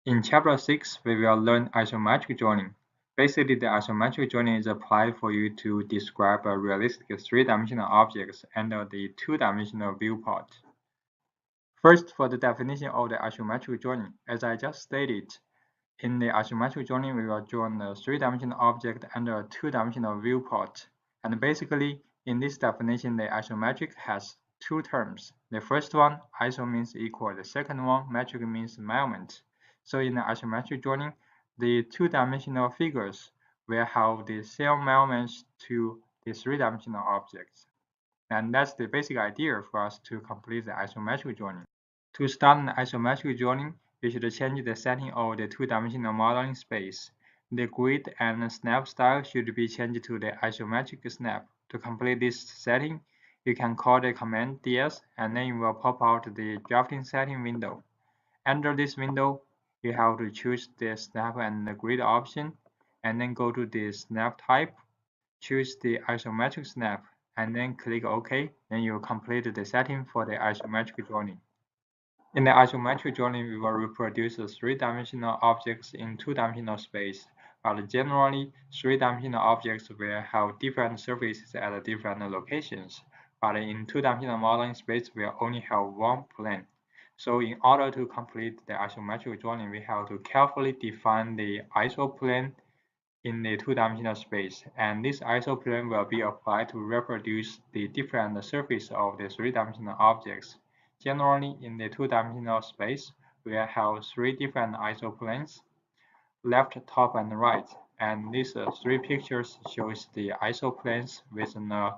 In Chapter 6, we will learn isometric drawing. Basically, the isometric drawing is applied for you to describe a realistic three-dimensional objects under the two-dimensional viewport. First, for the definition of the isometric drawing, as I just stated, in the isometric drawing, we will draw a three-dimensional object under a two-dimensional viewport. And basically, in this definition, the isometric has two terms. The first one, iso means equal. The second one, metric means measurement. So in the isometric drawing, the two-dimensional figures will have the same measurements to the three-dimensional objects. And that's the basic idea for us to complete the isometric drawing. To start an isometric drawing, you should change the setting of the two-dimensional modeling space. The grid and snap style should be changed to the isometric snap. To complete this setting, you can call the command ds, and then it will pop out the drafting setting window. Under this window, you have to choose the snap and the grid option, and then go to the snap type, choose the isometric snap, and then click OK. Then you complete the setting for the isometric drawing. In the isometric drawing, we will reproduce three-dimensional objects in two-dimensional space, but generally, three-dimensional objects will have different surfaces at different locations. But in two-dimensional modeling space, we only have one plane. So in order to complete the isometric drawing, we have to carefully define the isoplane in the two-dimensional space, and this isoplane will be applied to reproduce the different surface of the three-dimensional objects. Generally, in the two-dimensional space, we have three different isoplanes, left, top, and right. And these three pictures shows the isoplanes within a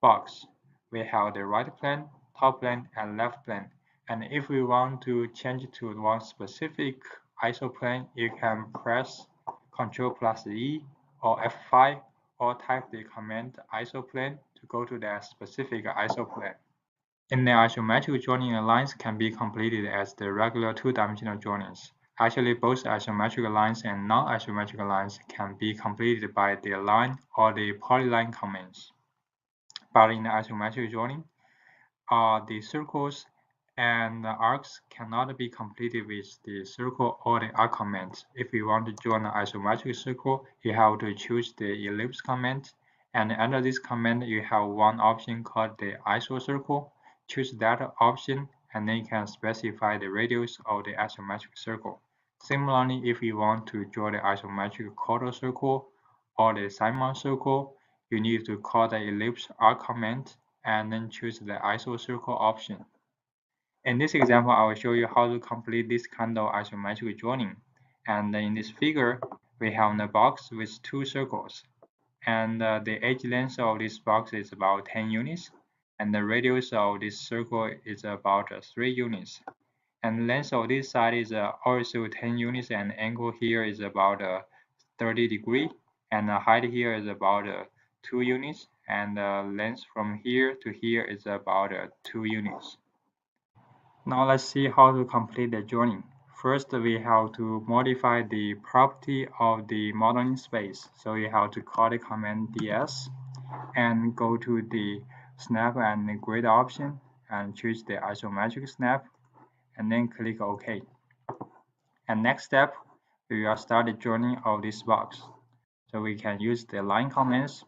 box. We have the right plane, top plane, and left plane. And if we want to change to one specific isoplane, you can press Ctrl+E or F5 or type the command isoplane to go to that specific isoplane. In the isometric drawing, the lines can be completed as the regular two-dimensional drawings. Actually, both isometric lines and non-isometric lines can be completed by the line or the polyline commands. But in the isometric drawing, the circles and the arcs cannot be completed with the circle or the arc command. If you want to draw an isometric circle, you have to choose the ellipse command. And under this command, you have one option called the iso circle. Choose that option, and then you can specify the radius of the isometric circle. Similarly, if you want to draw the isometric quarter circle or the Simon circle, you need to call the ellipse arc command and then choose the iso circle option. In this example, I will show you how to complete this kind of isometric drawing. And in this figure, we have a box with two circles. And the edge length of this box is about 10 units. And the radius of this circle is about 3 units. And the length of this side is also 10 units, and the angle here is about 30 degrees. And the height here is about 2 units. And the length from here to here is about 2 units. Now let's see how to complete the drawing. First, we have to modify the property of the modeling space. So you have to call the command ds and go to the snap and the grid option and choose the isometric snap and then click OK. And next step, we will start the drawing of this box. So we can use the line commands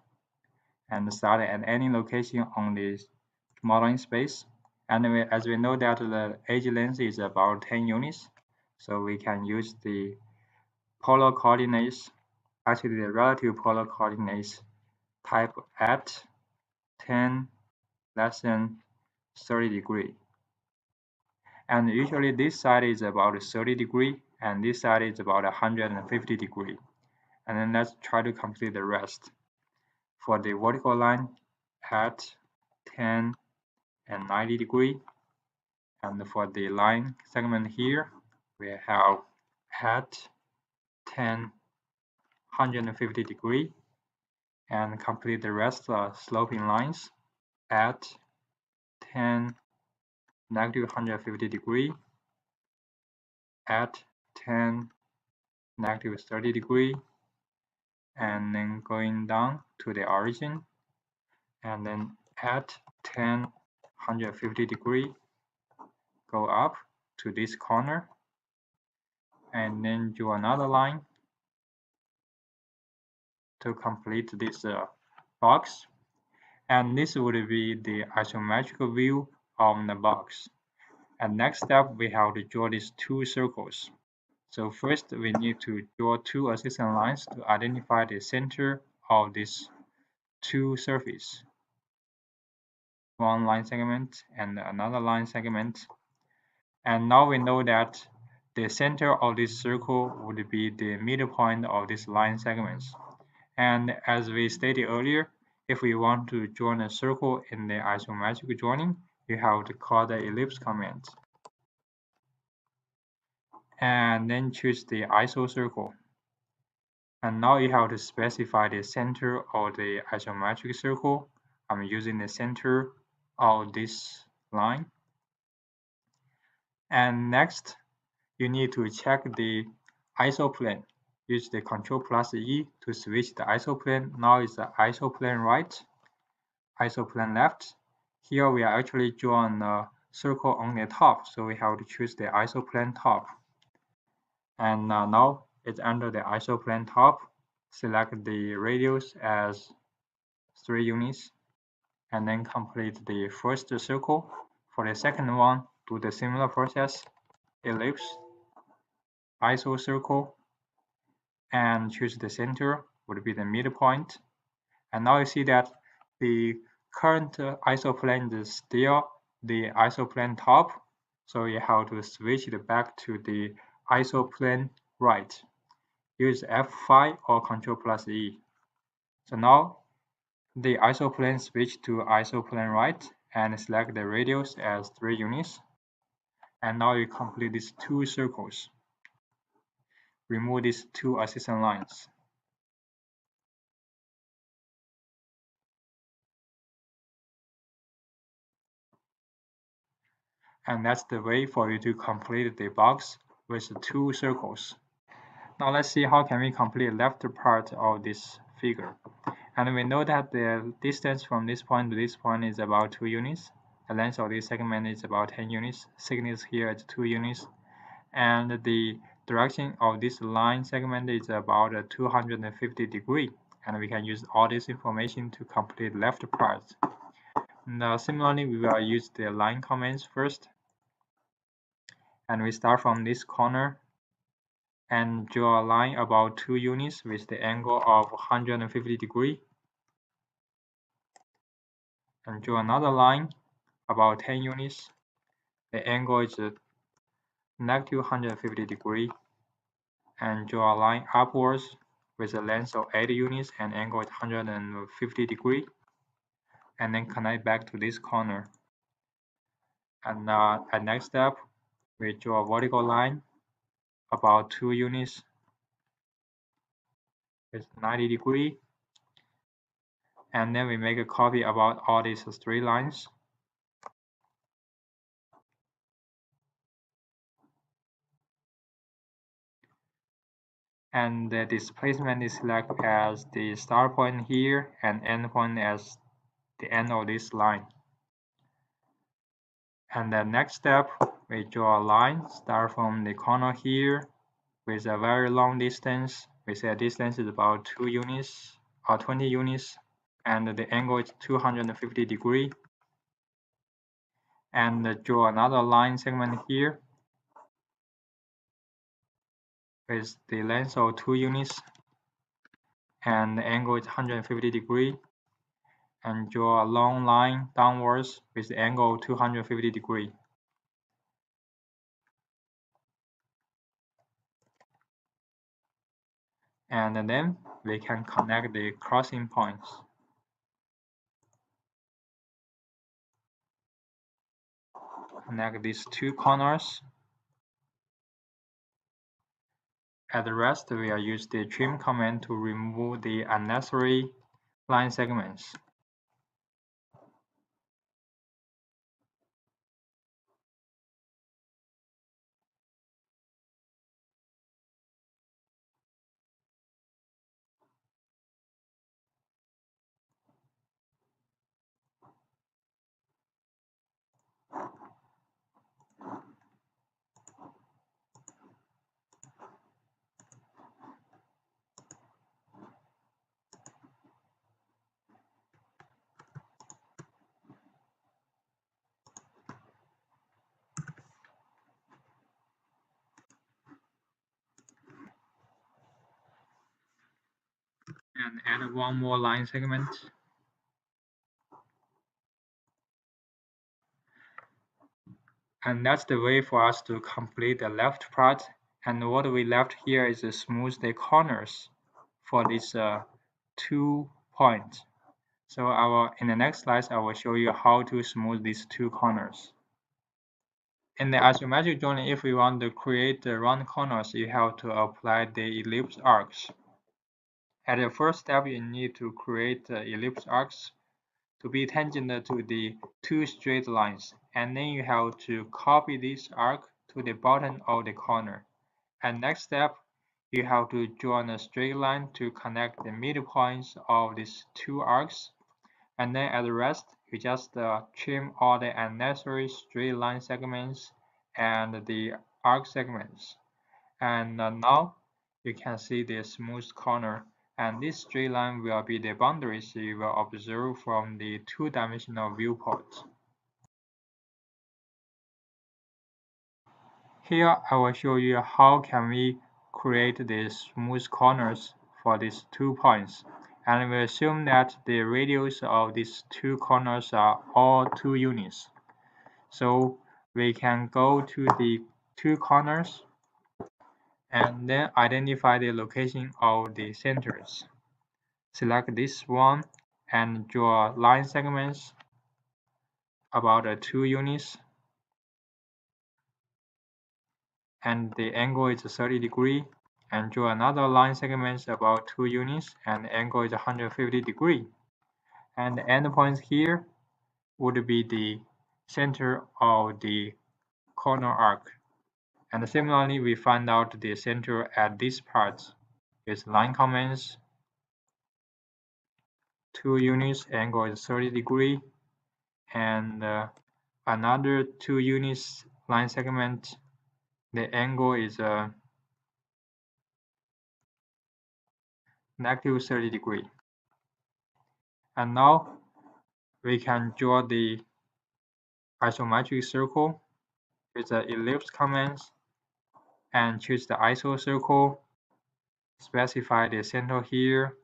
and start at any location on this modeling space. And as we know that the edge length is about 10 units, so we can use the polar coordinates, actually the relative polar coordinates type at 10 less than 30 degree. And usually this side is about 30 degree and this side is about 150 degree. And then let's try to complete the rest. For the vertical line at 10 and 90 degree. And for the line segment here, we have at 10, 150 degree, and complete the rest sloping lines at 10, negative 150 degree, at 10, negative 30 degree, and then going down to the origin, and then at 10, 150 degree, go up to this corner, and then draw another line to complete this box. And this would be the isometric view of the box. And next step, we have to draw these two circles. So first, we need to draw two adjacent lines to identify the center of these two surfaces. One line segment and another line segment. And now we know that the center of this circle would be the middle point of these line segments. And as we stated earlier, if we want to join a circle in the isometric drawing, you have to call the ellipse command. And then choose the iso circle. And now you have to specify the center of the isometric circle. I'm using the center of this line. And next, you need to check the isoplane. Use the Ctrl plus E to switch the isoplane. Now it's the isoplane right, isoplane left. Here we are actually drawing a circle on the top, so we have to choose the isoplane top. And now it's under the isoplane top. Select the radius as 3 units, and then complete the first circle. For the second one, do the similar process, ellipse, iso circle, and choose the center, would be the midpoint. And now you see that the current isoplane is still the isoplane top, so you have to switch it back to the isoplane right. Use F5 or Ctrl plus E. So now the isoplane switch to isoplane right and select the radius as 3 units. And now you complete these two circles. Remove these two adjacent lines. And that's the way for you to complete the box with two circles. Now let's see how can we complete left part of this figure. And we know that the distance from this point to this point is about 2 units. The length of this segment is about 10 units. Thickness here is 2 units. And the direction of this line segment is about 250 degrees. And we can use all this information to complete left part. Now, similarly, we will use the line commands first. And we start from this corner and draw a line about 2 units with the angle of 150 degrees. And draw another line about 10 units. The angle is negative 150 degrees. And draw a line upwards with a length of 8 units and angle is 150 degrees. And then connect back to this corner. And at next step, we draw a vertical line about 2 units with 90 degrees. And then we make a copy about all these 3 lines. And the displacement is selected as the start point here and end point as the end of this line. And the next step, we draw a line, start from the corner here with a very long distance. We say distance is about 2 units or 20 units, and the angle is 250 degrees. And draw another line segment here with the length of 2 units, and the angle is 150 degrees. And draw a long line downwards with the angle 250 degrees. And then we can connect the crossing points. Connect these two corners. At the rest, we will use the trim command to remove the unnecessary line segments. and add one more line segment. And that's the way for us to complete the left part. And what we left here is to smooth the corners for these 2 points. So in the next slide, I will show you how to smooth these 2 corners. In the isometric drawing, if we want to create the round corners, you have to apply the ellipse arcs. At the first step, you need to create the ellipse arcs to be tangent to the 2 straight lines, and then you have to copy this arc to the bottom of the corner. And next step, you have to draw a straight line to connect the midpoints of these 2 arcs, and then at the rest, you just trim all the unnecessary straight line segments and the arc segments. And now you can see the smooth corner, and this straight line will be the boundaries you will observe from the 2-dimensional viewport. Here I will show you how can we create the smooth corners for these 2 points, and we assume that the radius of these 2 corners are all 2 units. So we can go to the 2 corners and then identify the location of the centers. Select this one and draw line segments about 2 units, and the angle is 30 degrees, and draw another line segment about 2 units, and the angle is 150 degrees. And the endpoints here would be the center of the corner arc. And similarly, we find out the center at this part is line comments, 2 units, angle is 30 degrees, and another 2 units line segment, the angle is negative 30 degrees. And now we can draw the isometric circle with the ellipse commands and choose the iso circle, specify the center here,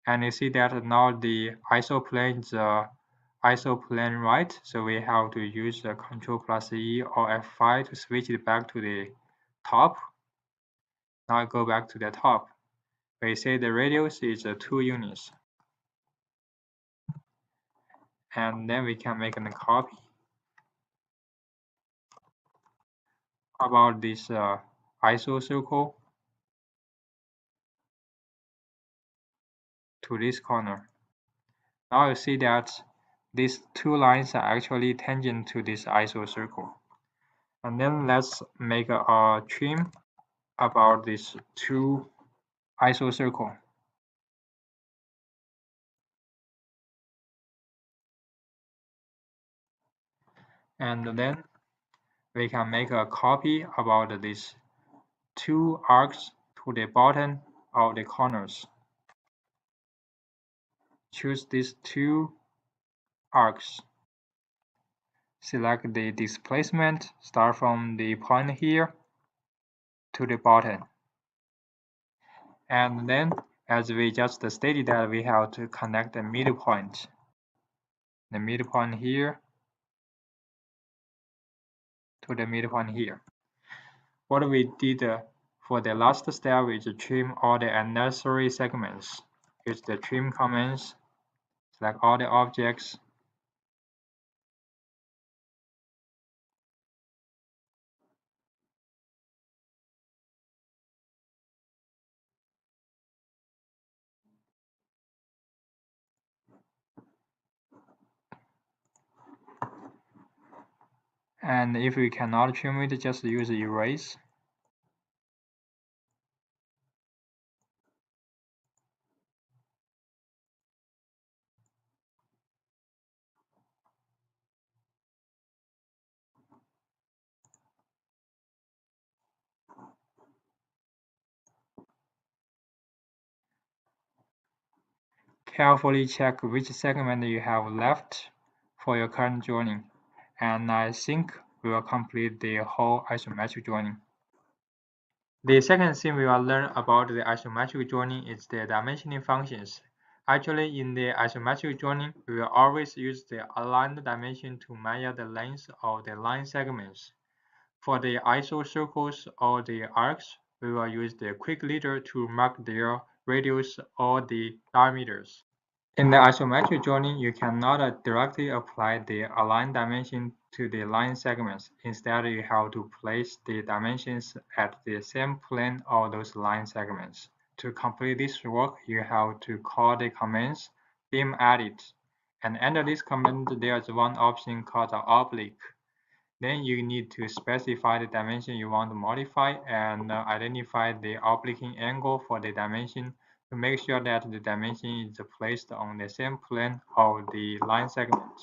and you see that now the isoplane is isoplane right, so we have to use the Ctrl+E or F5 to switch it back to the top. Now I go back to the top. We say the radius is 2 units, and then we can make a copy about this iso circle to this corner. Now you see that these 2 lines are actually tangent to this iso circle. And then let's make a trim about these 2 iso circle. And then we can make a copy about these 2 arcs to the bottom of the corners. Choose these 2 arcs. Select the displacement, start from the point here to the bottom. And then, as we just stated that we have to connect the midpoint. The midpoint here to the midpoint here. What we did for the last step is to trim all the unnecessary segments. Use the trim commands, select all the objects, and if we cannot trim it, just use erase. Carefully check which segment you have left for your current drawing, and I think we will complete the whole isometric drawing. The second thing we will learn about the isometric drawing is the dimensioning functions. Actually, in the isometric drawing, we will always use the aligned dimension to measure the length of the line segments. For the isocircles or the arcs, we will use the quick leader to mark their radius or the diameters. In the isometric drawing, you cannot directly apply the aligned dimension to the line segments. Instead, you have to place the dimensions at the same plane of those line segments. To complete this work, you have to call the commands dim edit. And under this command, there's one option called the oblique. Then you need to specify the dimension you want to modify and identify the obliquing angle for the dimension to make sure that the dimension is placed on the same plane of the line segment.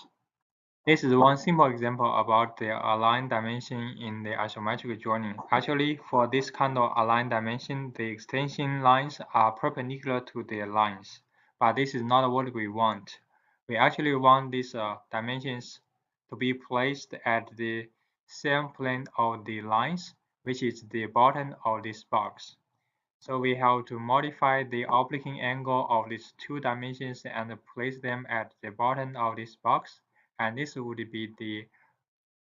This is one simple example about the aligned dimension in the isometric drawing. Actually, for this kind of aligned dimension, the extension lines are perpendicular to the lines, but this is not what we want. We actually want these dimensions to be placed at the same plane of the lines, which is the bottom of this box. So we have to modify the obliquing angle of these two dimensions and place them at the bottom of this box. And this would be the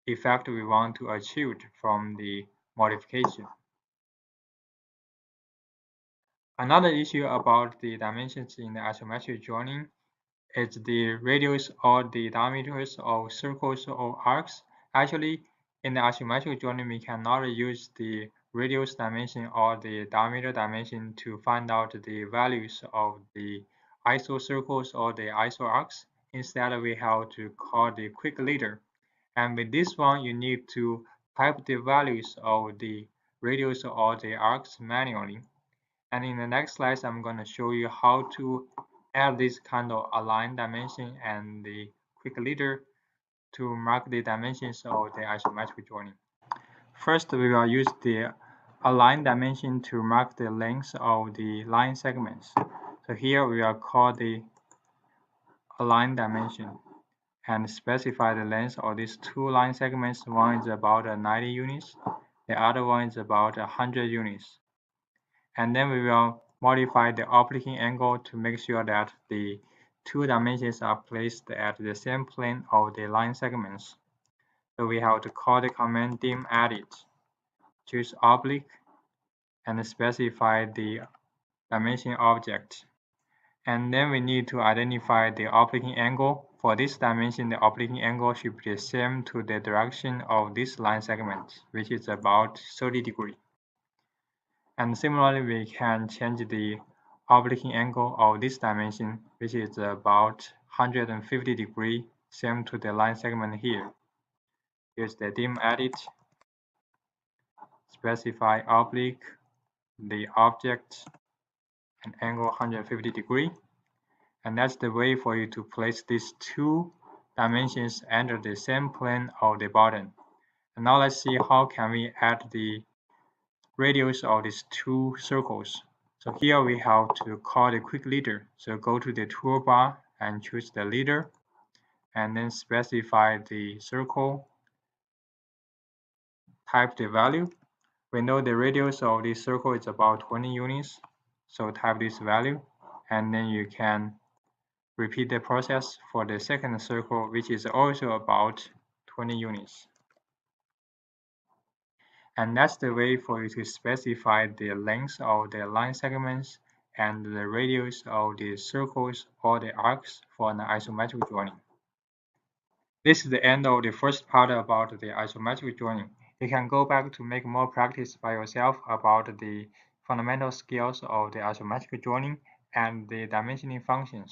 effect we want to achieve from the modification. Another issue about the dimensions in the isometric drawing is the radius or the diameters of circles or arcs. Actually, in the isometric drawing, we cannot use the radius dimension or the diameter dimension to find out the values of the isocircles or the isoarcs. Instead, we have to call the quick leader. And with this one, you need to type the values of the radius or the arcs manually. And in the next slide, I'm going to show you how to add this kind of align dimension and the quick leader to mark the dimensions of the isometric drawing. First, we will use the align dimension to mark the length of the line segments. So here we will call the align dimension and specify the length of these two line segments. One is about 90 units, the other one is about 100 units. And then we will modify the obliquing angle to make sure that the two dimensions are placed at the same plane of the line segments. So we have to call the command dim edit, choose oblique, and specify the dimension object. And then we need to identify the obliquing angle. For this dimension, the obliquing angle should be the same to the direction of this line segment, which is about 30 degrees. And similarly, we can change the obliquing angle of this dimension, which is about 150 degrees, same to the line segment here. Use the dim edit, specify oblique, the object, and angle 150 degrees. And that's the way for you to place these two dimensions under the same plane of the bottom. And now let's see how can we add the radius of these two circles. So here we have to call the quick leader. So go to the toolbar and choose the leader and then specify the circle, type the value. We know the radius of this circle is about 20 units. So type this value and then you can repeat the process for the second circle, which is also about 20 units. And that's the way for you to specify the length of the line segments and the radius of the circles or the arcs for an isometric drawing. This is the end of the first part about the isometric drawing. You can go back to make more practice by yourself about the fundamental skills of the isometric drawing and the dimensioning functions.